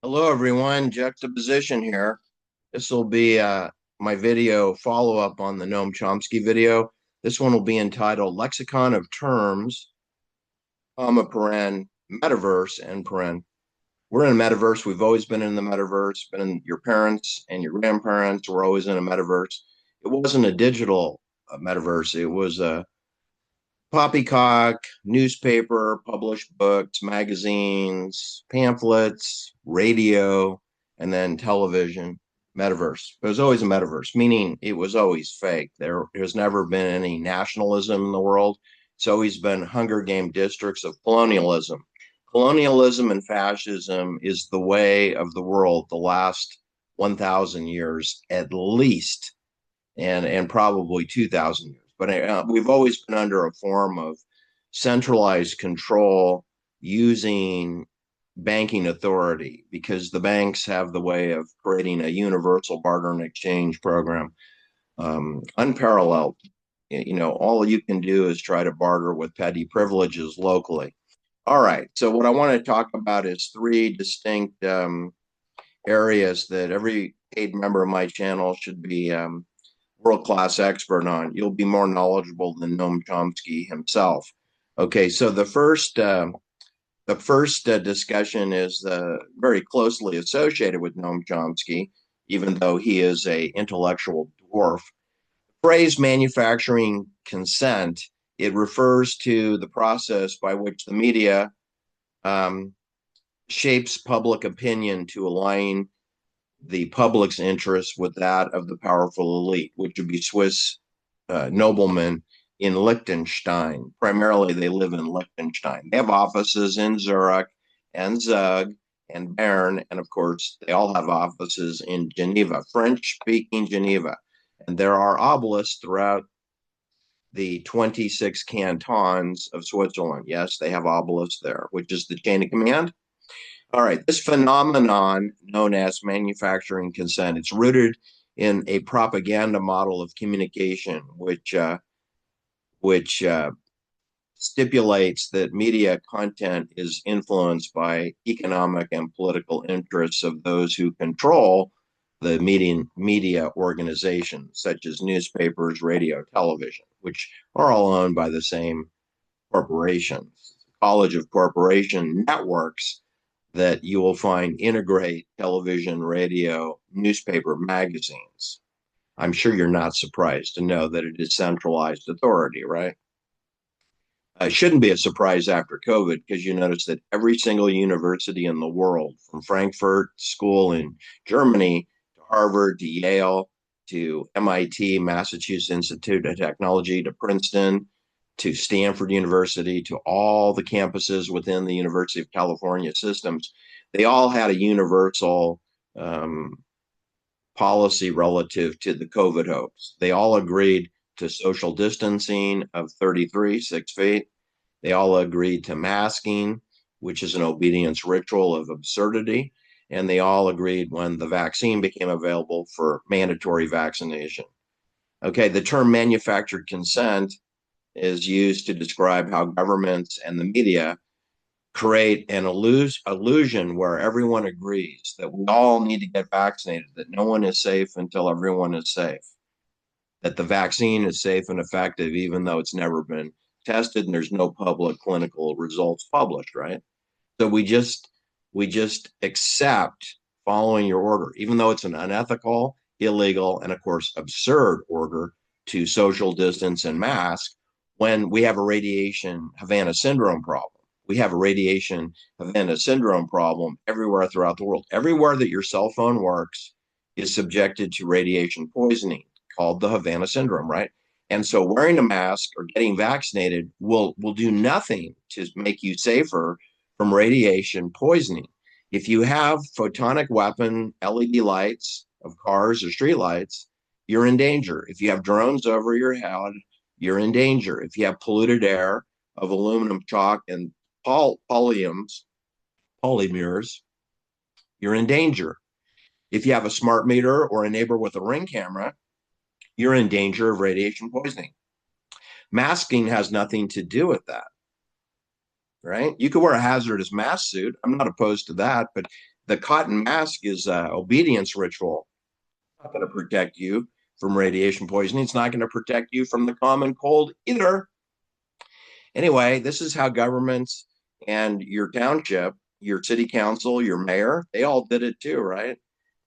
Hello, everyone. Juxtaposition here. This will be my video follow up on the Noam Chomsky video. This one will be entitled Lexicon of Terms, comma, paren, Metaverse, and paren. We're in a metaverse. We've always been in the metaverse, been in your parents and your grandparents were always in a metaverse. It wasn't a digital metaverse, it was a poppycock, newspaper, published books, magazines, pamphlets, radio, and then television, metaverse. It was always a metaverse, meaning it was always fake. There has never been any nationalism in the world. It's always been Hunger Game districts of colonialism. Colonialism and fascism is the way of the world the last 1,000 years at least, and probably 2,000 years. But we've always been under a form of centralized control using banking authority because the banks have the way of creating a universal barter and exchange program, unparalleled. All you can do is try to barter with petty privileges locally. All right. So what I want to talk about is three distinct areas that every paid member of my channel should be world-class expert on. You'll be more knowledgeable than Noam Chomsky himself. Okay, so the first discussion is very closely associated with Noam Chomsky, even though he is a intellectual dwarf. The phrase manufacturing consent, it refers to the process by which the media um, shapes public opinion to align the public's interest with that of the powerful elite, which would be Swiss noblemen in Liechtenstein. Primarily, they live in Liechtenstein. They have offices in Zurich and Zug and Bern, and of course, they all have offices in Geneva, French-speaking Geneva. And there are obelisks throughout the 26 cantons of Switzerland. Yes, they have obelisks there, which is the chain of command. All right, this phenomenon known as manufacturing consent, it's rooted in a propaganda model of communication, which stipulates that media content is influenced by economic and political interests of those who control the media organizations, such as newspapers, radio, television, which are all owned by the same corporations. College of Corporation networks that you will find integrate television, radio, newspaper, magazines. I'm sure you're not surprised to know that it is centralized authority, right? It shouldn't be a surprise after COVID because you notice that every single university in the world, from Frankfurt School in Germany to Harvard to Yale to MIT, Massachusetts Institute of Technology to Princeton to Stanford University to all the campuses within the University of California systems, they all had a universal um, policy relative to the COVID hopes. They all agreed to social distancing of 33 6 feet. They all agreed to masking, which is an obedience ritual of absurdity. And they all agreed when the vaccine became available for mandatory vaccination. Okay, the term manufactured consent is used to describe how governments and the media create an illusion where everyone agrees that we all need to get vaccinated, that no one is safe until everyone is safe, that the vaccine is safe and effective, even though it's never been tested and there's no public clinical results published, right? So we just accept following your order, even though it's an unethical, illegal, and of course absurd order to social distance and mask when we have a radiation Havana syndrome problem. We have a radiation Havana syndrome problem everywhere throughout the world. Everywhere that your cell phone works is subjected to radiation poisoning called the Havana syndrome, right? And so wearing a mask or getting vaccinated will do nothing to make you safer from radiation poisoning. If you have photonic weapon LED lights of cars or street lights, you're in danger. If you have drones over your head, you're in danger. If you have polluted air of aluminum chalk and polymers, you're in danger. If you have a smart meter or a neighbor with a ring camera, you're in danger of radiation poisoning. Masking has nothing to do with that, right? You could wear a hazardous mask suit. I'm not opposed to that, but The cotton mask is an obedience ritual. It's not going to protect you from radiation poisoning. It's not going to protect you from the common cold either. Anyway, this is how governments and your township, your city council, your mayor, they all did it too, right?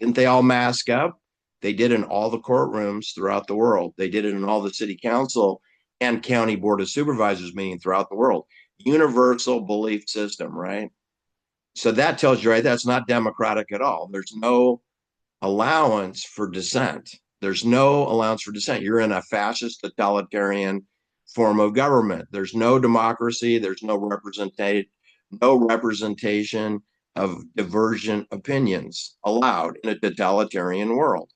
Didn't they all mask up? They did in all the courtrooms throughout the world. They did it in all the city council and county board of supervisors meeting throughout the world. Universal belief system, right? So that tells you, right, that's not democratic at all. There's no allowance for dissent. There's no allowance for dissent. You're in a fascist totalitarian form of government. There's no democracy. There's no representation of divergent opinions allowed in a totalitarian world.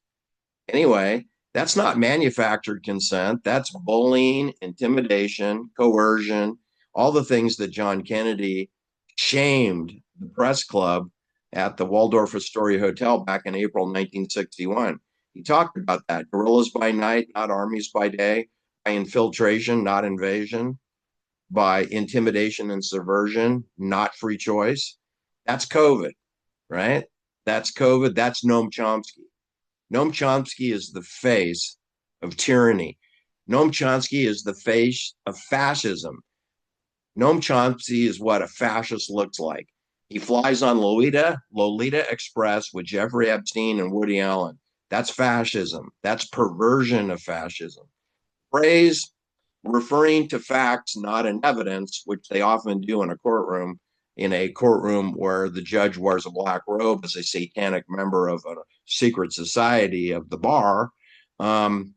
Anyway, that's not manufactured consent. That's bullying, intimidation, coercion, all the things that John Kennedy shamed the press club at the Waldorf Astoria Hotel back in April 1961. He talked about that. Guerrillas by night, not armies by day, by infiltration, not invasion, by intimidation and subversion, not free choice. That's COVID, right? That's COVID. That's Noam Chomsky. Noam Chomsky is the face of tyranny. Noam Chomsky is the face of fascism. Noam Chomsky is what a fascist looks like. He flies on Lolita Express with Jeffrey Epstein and Woody Allen. That's fascism. That's perversion of fascism. Phrase referring to facts, not in evidence, which they often do in a courtroom where the judge wears a black robe as a satanic member of a secret society of the bar, and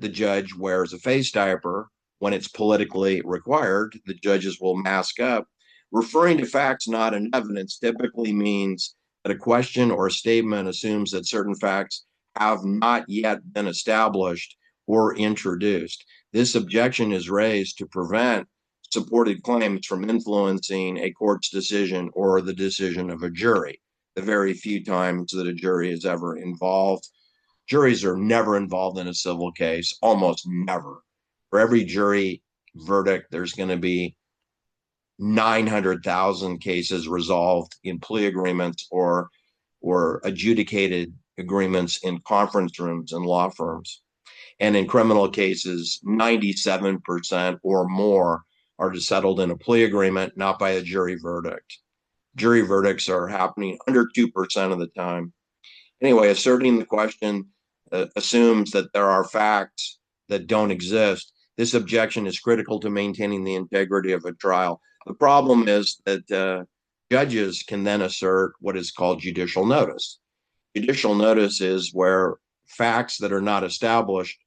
the judge wears a face diaper when it's politically required. The judges will mask up. Referring to facts, not in evidence, typically means that a question or a statement assumes that certain facts have not yet been established or introduced. This objection is raised to prevent supported claims from influencing a court's decision or the decision of a jury. The very few times that a jury is ever involved. Juries are never involved in a civil case, almost never. For every jury verdict, there's going to be 900,000 cases resolved in plea agreements or adjudicated agreements in conference rooms and law firms. And in criminal cases, 97% or more are settled in a plea agreement, not by a jury verdict. Jury verdicts are happening under 2% of the time. Anyway, asserting the question assumes that there are facts that don't exist. This objection is critical to maintaining the integrity of a trial. The problem is that judges can then assert what is called judicial notice. Judicial notice is where facts that are not established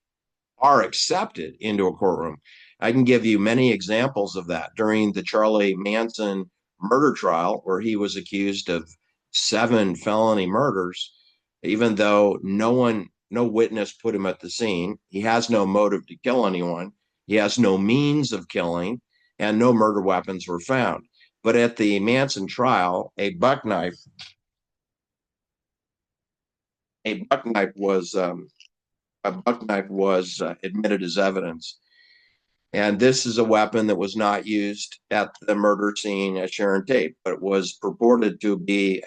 are accepted into a courtroom. I can give you many examples of that. During the Charlie Manson murder trial, where he was accused of 7 felony murders, even though no witness put him at the scene, he has no motive to kill anyone, he has no means of killing, and no murder weapons were found. But at the Manson trial, a buck knife was admitted as evidence. And this is a weapon that was not used at the murder scene at Sharon Tate, but was purported to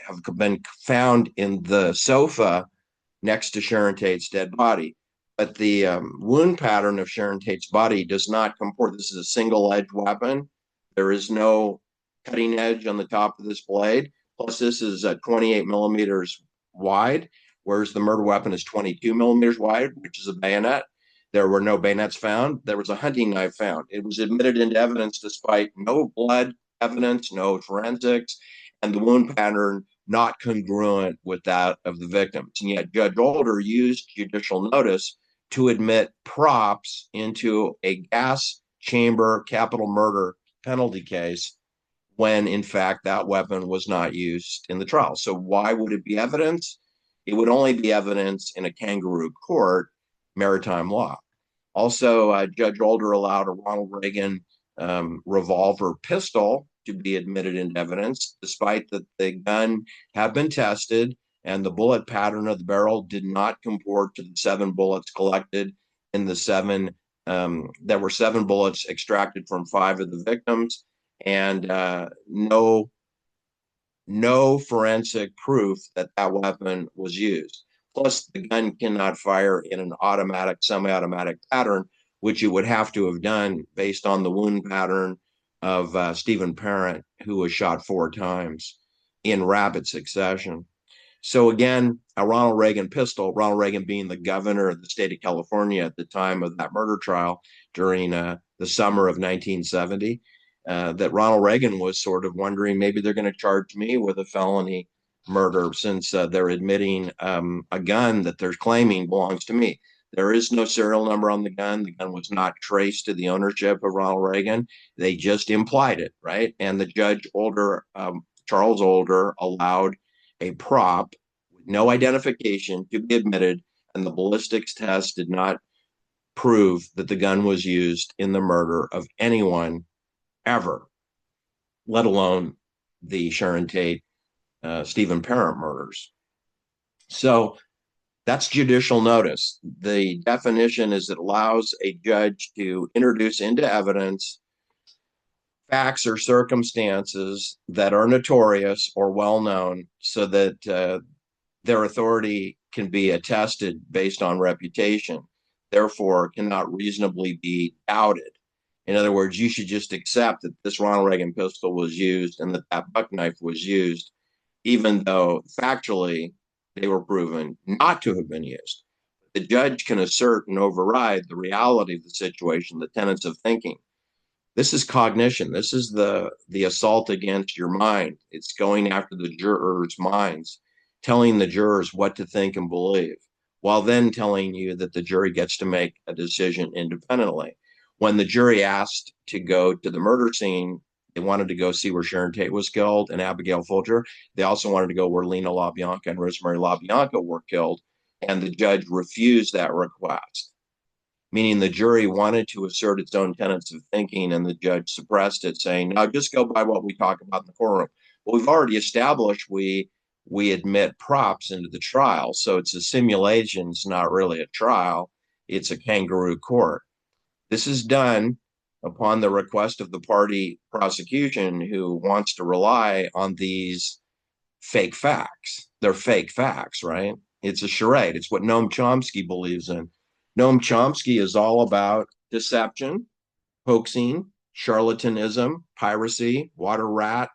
have been found in the sofa next to Sharon Tate's dead body. But the wound pattern of Sharon Tate's body does not comport. This is a single-edged weapon. There is no cutting edge on the top of this blade. Plus, this is 28 millimeters wide, whereas the murder weapon is 22 millimeters wide, which is a bayonet. There were no bayonets found. There was a hunting knife found. It was admitted into evidence despite no blood evidence, no forensics, and the wound pattern not congruent with that of the victims. And yet Judge Older used judicial notice to admit props into a gas chamber capital murder penalty case when in fact that weapon was not used in the trial. So why would it be evidence? It would only be evidence in a kangaroo court, maritime law. Also, Judge Older allowed a Ronald Reagan revolver pistol to be admitted into evidence, despite that the gun had been tested and the bullet pattern of the barrel did not comport to the 7 bullets collected in the 7. There were 7 bullets extracted from 5 of the victims, and no no forensic proof that that weapon was used. Plus, the gun cannot fire in an automatic, semi-automatic pattern, which it would have to have done based on the wound pattern of Stephen Parent, who was shot 4 times in rapid succession. So again, a Ronald Reagan pistol, Ronald Reagan being the governor of the state of California at the time of that murder trial during the summer of 1970, that Ronald Reagan was sort of wondering maybe they're going to charge me with a felony murder since they're admitting a gun that they're claiming belongs to me. There is no serial number on the gun. The gun was not traced to the ownership of Ronald Reagan. They just implied it, right? And the judge Older, Charles Older, allowed a prop with no identification to be admitted, and the ballistics test did not prove that the gun was used in the murder of anyone ever, let alone the Sharon Tate, Stephen Parent murders. So that's judicial notice. The definition is it allows a judge to introduce into evidence facts or circumstances that are notorious or well known so that their authority can be attested based on reputation, therefore cannot reasonably be doubted. In other words, you should just accept that this Ronald Reagan pistol was used and that that buck knife was used, even though factually they were proven not to have been used. The judge can assert and override the reality of the situation, the tenets of thinking. This is cognition. This is the assault against your mind. It's going after the jurors' minds, telling the jurors what to think and believe, while then telling you that the jury gets to make a decision independently. When the jury asked to go to the murder scene, they wanted to go see where Sharon Tate was killed and Abigail Folger. They also wanted to go where Lena LaBianca and Rosemary LaBianca were killed, and the judge refused that request, meaning the jury wanted to assert its own tenets of thinking, and the judge suppressed it, saying, "No, just go by what we talk about in the courtroom." Well, we've already established we admit props into the trial, so it's a simulation. It's not really a trial; it's a kangaroo court. This is done upon the request of the party prosecution, who wants to rely on these fake facts. They're fake facts, right? It's a charade. It's what Noam Chomsky believes in. Noam Chomsky is all about deception, hoaxing, charlatanism, piracy, water rat,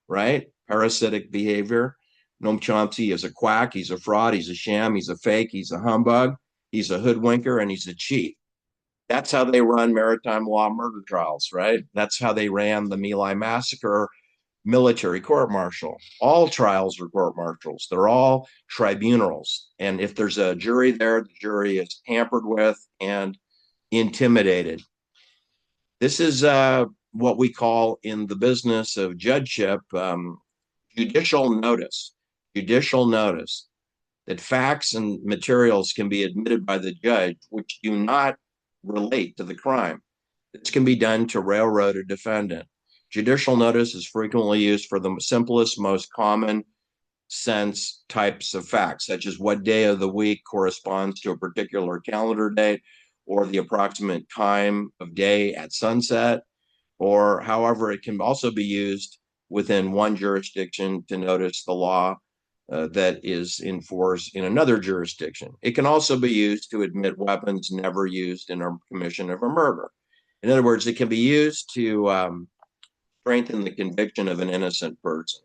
right? Parasitic behavior. Noam Chomsky is a quack. He's a fraud. He's a sham. He's a fake. He's a humbug. He's a hoodwinker, and he's a cheat. That's how they run maritime law murder trials, right? That's how they ran the My Lai massacre military court martial. All trials are court martials. They're all tribunals. And if there's a jury there, the jury is tampered with and intimidated. This is what we call in the business of judgeship judicial notice. Judicial notice that facts and materials can be admitted by the judge which do not relate to the crime. This can be done to railroad a defendant. Judicial notice is frequently used for the simplest, most common sense types of facts, such as what day of the week corresponds to a particular calendar date, or the approximate time of day at sunset, or however, it can also be used within one jurisdiction to notice the law that is in force in another jurisdiction. It can also be used to admit weapons never used in a commission of a murder. In other words, it can be used to strengthen the conviction of an innocent person.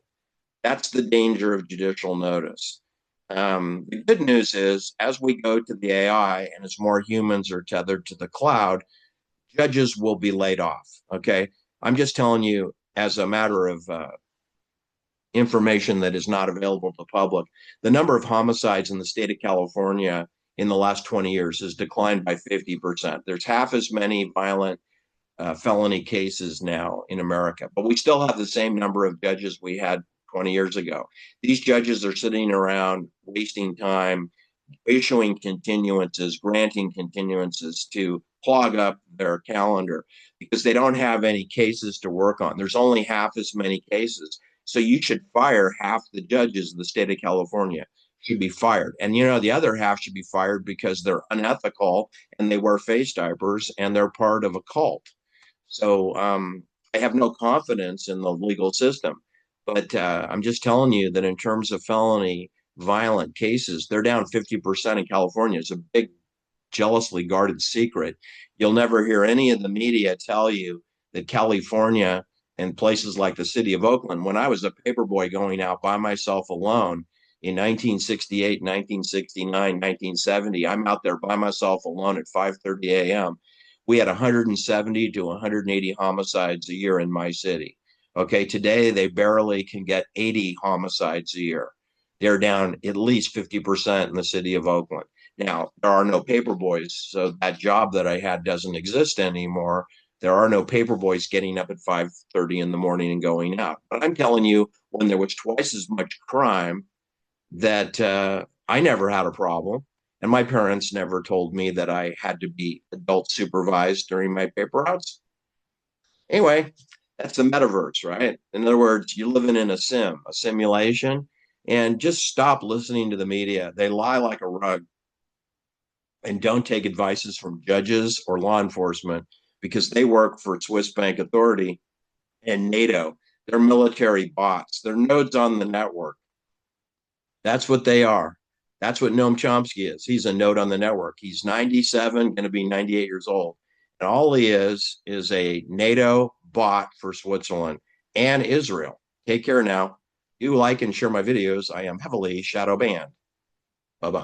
That's the danger of judicial notice. The good news is, as we go to the AI and as more humans are tethered to the cloud, judges will be laid off. Okay. I'm just telling you as a matter of information that is not available to the public. The number of homicides in the state of California in the last 20 years has declined by 50%. There's half as many violent felony cases now in America, but we still have the same number of judges we had 20 years ago. These judges are sitting around wasting time, issuing continuances, granting continuances to clog up their calendar because they don't have any cases to work on. There's only half as many cases. So you should fire half the judges in the state of California should be fired. And you know, the other half should be fired because they're unethical and they wear face diapers and they're part of a cult. So I have no confidence in the legal system. But I'm just telling you that in terms of felony violent cases, they're down 50% in California. It's a big, jealously guarded secret. You'll never hear any of the media tell you that California and places like the city of Oakland, when I was a paperboy going out by myself alone in 1968, 1969, 1970, I'm out there by myself alone at 5:30 a.m. We had 170 to 180 homicides a year in my city. Okay, today they barely can get 80 homicides a year. They're down at least 50% in the city of Oakland. Now, there are no paper boys, so that job that I had doesn't exist anymore. There are no paper boys getting up at 5:30 in the morning and going out. But I'm telling you, when there was twice as much crime, that I never had a problem. And my parents never told me that I had to be adult supervised during my paper routes. Anyway, that's the metaverse, right? In other words, you're living in a simulation, and just stop listening to the media. They lie like a rug, and don't take advices from judges or law enforcement because they work for Swiss Bank Authority and NATO. They're military bots. They're nodes on the network. That's what they are. That's what Noam Chomsky is. He's a node on the network. He's 97, going to be 98 years old. And all he is a NATO bot for Switzerland and Israel. Take care now. Do like and share my videos. I am heavily shadow banned.